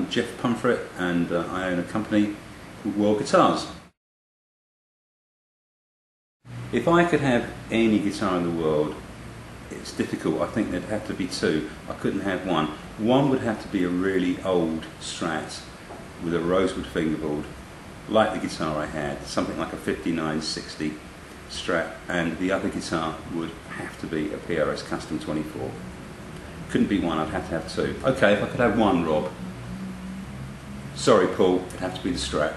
called Jeff Pumfret, and I own a company called World Guitars. If I could have any guitar in the world, it's difficult. I think there'd have to be two. I couldn't have one. One would have to be a really old Strat with a rosewood fingerboard, like the guitar I had, something like a 5960 Strat, and the other guitar would have to be a PRS Custom 24. Couldn't be one, I'd have to have two. Okay, if I could have one, Rob. Sorry, Paul, it'd have to be the Strat.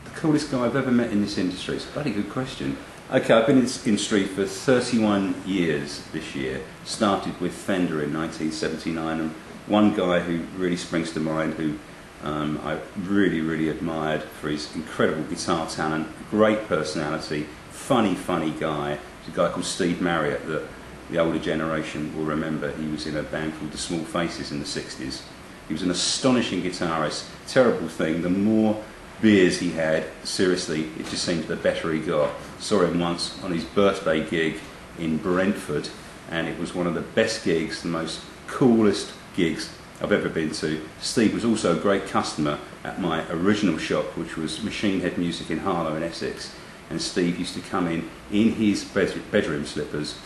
The coolest guy I've ever met in this industry. It's a bloody good question. Okay, I've been in this industry for 31 years this year. Started with Fender in 1979, and one guy who really springs to mind, who I really admired for his incredible guitar talent, great personality, funny guy. There's a guy called Steve Marriott that the older generation will remember. He was in a band called the Small Faces in the 60s. He was an astonishing guitarist. Terrible thing, the more beers he had, seriously, it just seemed the better he got. Saw him once on his birthday gig in Brentford, and it was one of the best gigs, the most coolest gigs I've ever been to. Steve was also a great customer at my original shop, which was Machine Head Music in Harlow in Essex, and Steve used to come in his bedroom slippers.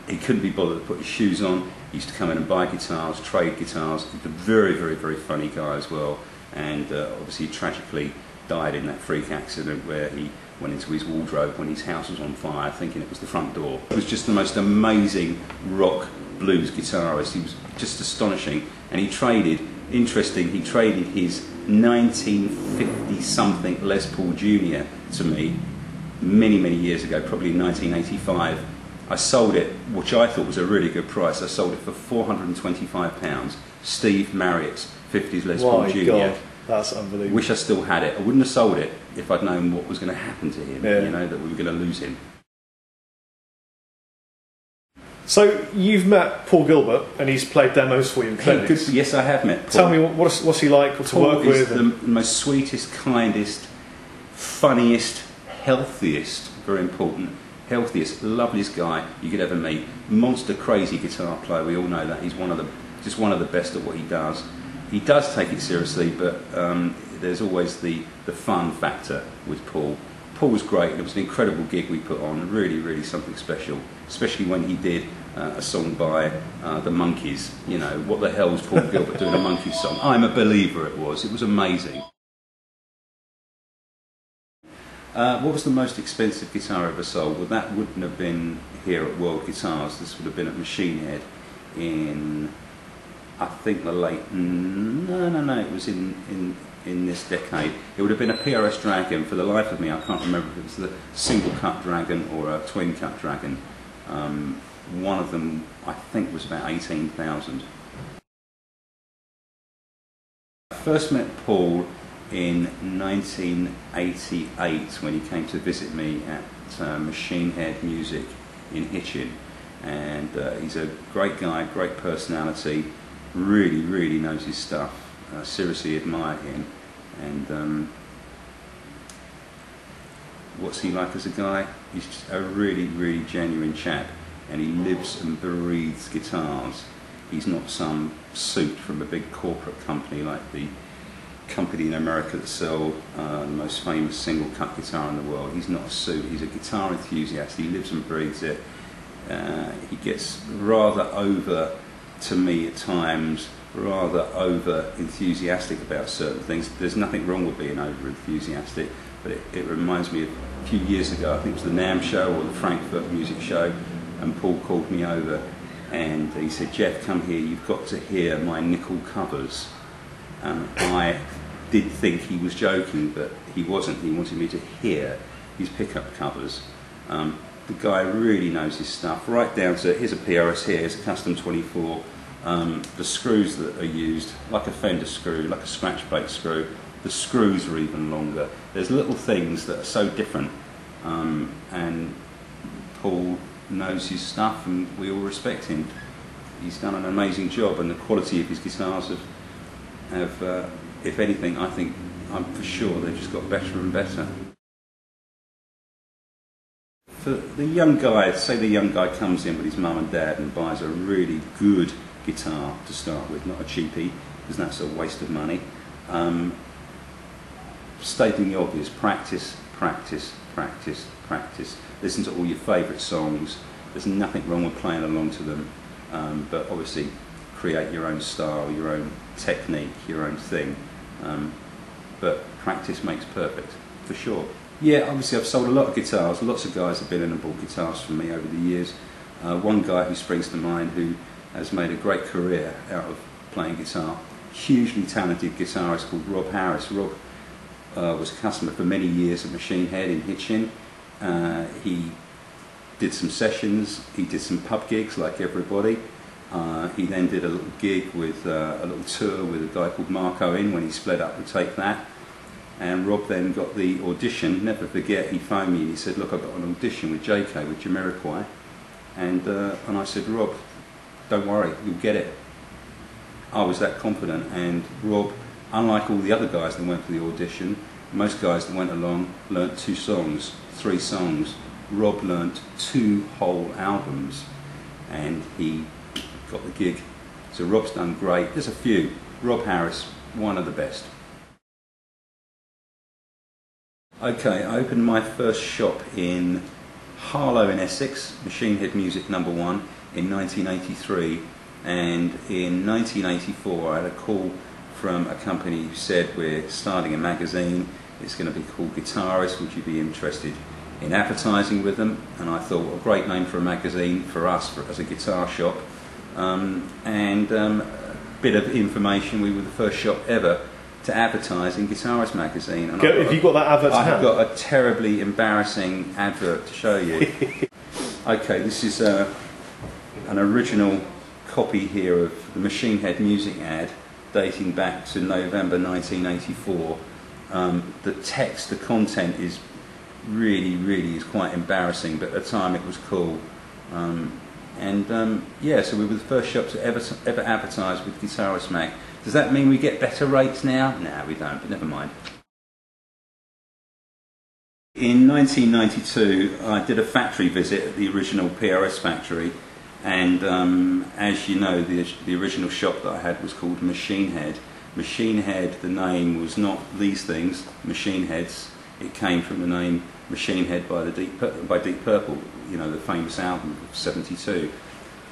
He couldn't be bothered to put his shoes on. He used to come in and buy guitars, trade guitars. He was a very funny guy as well, and obviously tragically died in that freak accident where he went into his wardrobe when his house was on fire, thinking it was the front door. He was just the most amazing rock blues guitarist. He was just astonishing, and he traded, interesting, he traded his 1950 something Les Paul Jr. to me many years ago, probably in 1985. I sold it, which I thought was a really good price. I sold it for £425. Steve Marriott's 50s Les Paul Jr. God, that's unbelievable. Wish I still had it. I wouldn't have sold it if I'd known what was going to happen to him, you know, that we were going to lose him. So you've met Paul Gilbert, and he's played demos for you in clinics. Yes, I have met Paul. Tell me, what's he like to work with? Paul is the most sweetest, kindest, funniest, healthiest, very important, healthiest, loveliest guy you could ever meet. Monster crazy guitar player, we all know that. He's just one of the best at what he does. He does take it seriously, but there's always the fun factor with Paul. Paul was great, and it was an incredible gig we put on, really something special, especially when he did a song by the Monkees. You know, what the hell was Paul Gilbert doing a Monkees song? I'm a Believer it was amazing. What was the most expensive guitar I ever sold? Well, that wouldn't have been here at World Guitars. This would have been at Machine Head in, I think, the late, no, it was in this decade. It would have been a PRS Dragon. For the life of me, I can't remember if it was the single cut Dragon or a twin cut Dragon. One of them, I think, was about 18,000. I first met Paul in 1988 when he came to visit me at Machine Head Music in Hitchin, and he's a great guy, great personality, really knows his stuff. Seriously admire him, and what's he like as a guy? He's just a really genuine chap, and he lives and breathes guitars. He's not some suit from a big corporate company like the company in America that sell the most famous single cut guitar in the world. He's not a suit, he's a guitar enthusiast. He lives and breathes it. He gets rather over, to me at times, rather over enthusiastic about certain things. There's nothing wrong with being over enthusiastic, but it reminds me of a few years ago, I think it was the NAMM show or the Frankfurt music show, and Paul called me over and he said, "Jeff, come here, you've got to hear my nickel covers." I did think he was joking, but he wasn't. He wanted me to hear his pickup covers. The guy really knows his stuff, right down to, here's a PRS here, here's a Custom 24. The screws that are used, like a Fender screw, like a scratch plate screw, the screws are even longer. There's little things that are so different, and Paul knows his stuff, and we all respect him. He's done an amazing job, and the quality of his guitars have if anything, I'm for sure they've just got better and better. For the young guy, say the young guy comes in with his mum and dad and buys a really good guitar to start with, not a cheapie, because that's a waste of money. Stating the obvious, practice, practice, practice, practice. Listen to all your favourite songs. There's nothing wrong with playing along to them, but obviously create your own style, your own technique, your own thing. But practice makes perfect, for sure. Yeah, obviously I've sold a lot of guitars. Lots of guys have been in and bought guitars from me over the years. One guy who springs to mind who has made a great career out of playing guitar, hugely talented guitarist called Rob Harris. Rob was a customer for many years at Machine Head in Hitchin. He did some sessions, he did some pub gigs like everybody. He then did a little gig with a little tour with a guy called Mark Owen when he split up to Take That. And Rob then got the audition. Never forget, he phoned me and he said, look, I've got an audition with JK, with Jamiroquai. And I said, Rob, don't worry, you'll get it. I was that confident, and Rob, unlike all the other guys that went for the audition, most guys that went along learnt 2 songs, 3 songs. Rob learnt 2 whole albums, and he got the gig. So Rob's done great. There's a few. Rob Harris, one of the best. Okay, I opened my first shop in Harlow in Essex, Machine Head Music #1, in 1983, and in 1984 I had a call from a company who said, we're starting a magazine, it's going to be called Guitarist, would you be interested in advertising with them? And I thought, what a great name for a magazine for us as a guitar shop. A bit of information, we were the first shop ever to advertise in Guitarist magazine. And have you got that advert to hand? I've got a terribly embarrassing advert to show you. Okay, this is an original copy here of the Machine Head Music ad dating back to November 1984. The text, the content is really is quite embarrassing, but at the time it was cool. Yeah, so we were the first shop to ever advertise with Guitarist Mag. Does that mean we get better rates now? No, we don't, but never mind. In 1992, I did a factory visit at the original PRS factory, and as you know, the original shop that I had was called Machine Head. Machine Head, the name was not these things, Machine Heads. It came from the name Machine Head by Deep Purple, you know, the famous album of '72.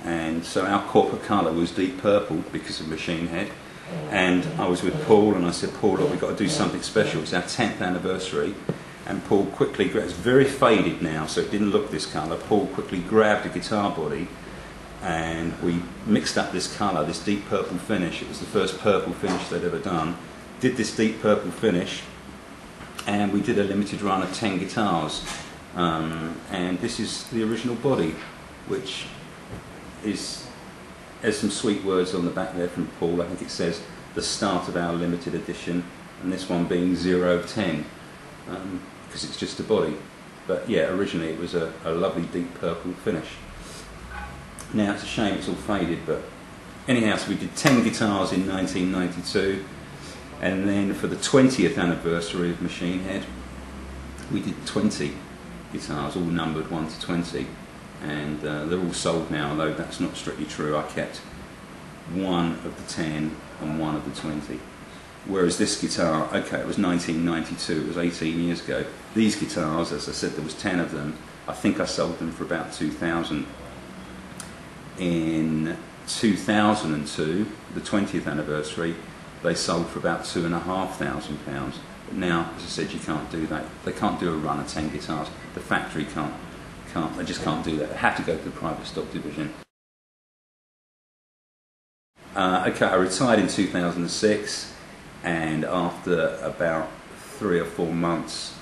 And so our corporate colour was deep purple because of Machine Head. And I was with Paul, and I said, Paul, look, we've got to do something special. It's our 10th anniversary. And Paul quickly, it's very faded now, so it didn't look this colour. Paul quickly grabbed a guitar body, and we mixed up this colour, this deep purple finish. It was the first purple finish they'd ever done. Did this deep purple finish, and we did a limited run of 10 guitars. And this is the original body, which there's some sweet words on the back there from Paul. I think it says the start of our limited edition, and this one being 0 of 10, because it's just a body. But yeah, originally it was a lovely deep purple finish. Now it's a shame it's all faded, but anyhow, so we did 10 guitars in 1992, and then for the 20th anniversary of Machine Head, we did 20 guitars, all numbered 1 to 20. And they're all sold now, although that's not strictly true. I kept 1 of the 10 and 1 of the 20. Whereas this guitar, okay, it was 1992, it was 18 years ago. These guitars, as I said, there was 10 of them. I think I sold them for about 2,000. In 2002, the 20th anniversary, they sold for about £2,500. But now, as I said, you can't do that. They can't do a run of 10 guitars. The factory they just can't do that. They have to go to the private stock division. Okay, I retired in 2006, and after about 3 or 4 months,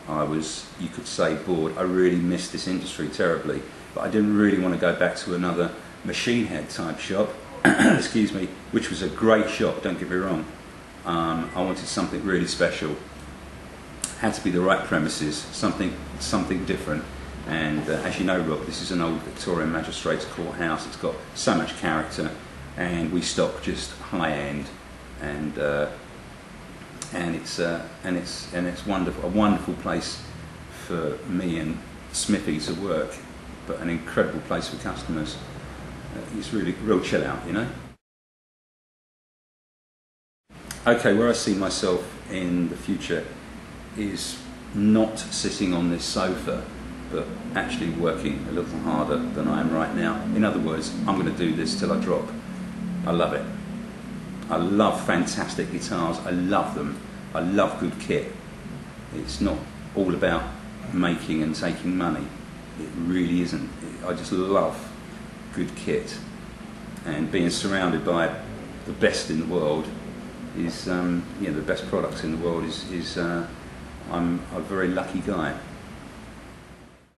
I was, you could say, bored. I really missed this industry terribly, but I didn't really want to go back to another Machine Head type shop, excuse me, which was a great shop, don't get me wrong. I wanted something really special. Had to be the right premises, something different. And as you know, Rob, this is an old Victorian magistrates courthouse. It's got so much character, and we stock just high end, and it's wonderful, a wonderful place for me and Smithy to work, but an incredible place for customers. It's really real chill out, you know. Okay, where I see myself in the future is not sitting on this sofa, but actually working a little harder than I am right now. In other words, I'm going to do this till I drop. I love it. I love fantastic guitars. I love them. I love good kit. It's not all about making and taking money. It really isn't. I just love good kit, and being surrounded by the best in the world is, the best products in the world is I'm a very lucky guy.